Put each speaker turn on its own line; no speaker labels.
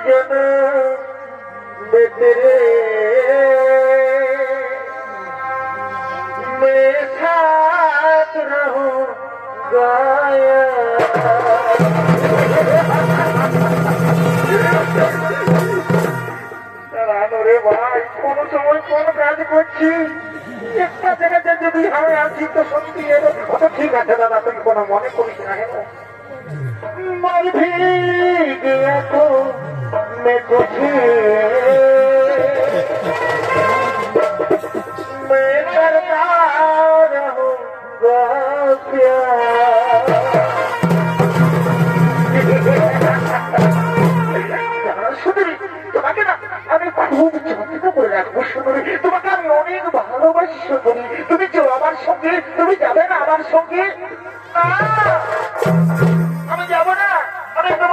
जन तेरे मैं साथ रहूंगा রে ভাই কোন সময় কোন কাজ করছি একটা জায়গাতে যদি আমি আছি তো সত্যি ঠিক আছে দাদা তুই কোনো মনে করিস না मर भी गया तो मैं तुझे मैं करता रहूंगा प्यार सुंदरी তোমাকে না আমি খুব যত্ন করে রাখবো সুন্দরী তোমাকে আমি অনেক ভালোবাসি সুন্দরী তুমি চলো আমার সঙ্গে তুমি যাবে না আমার সঙ্গে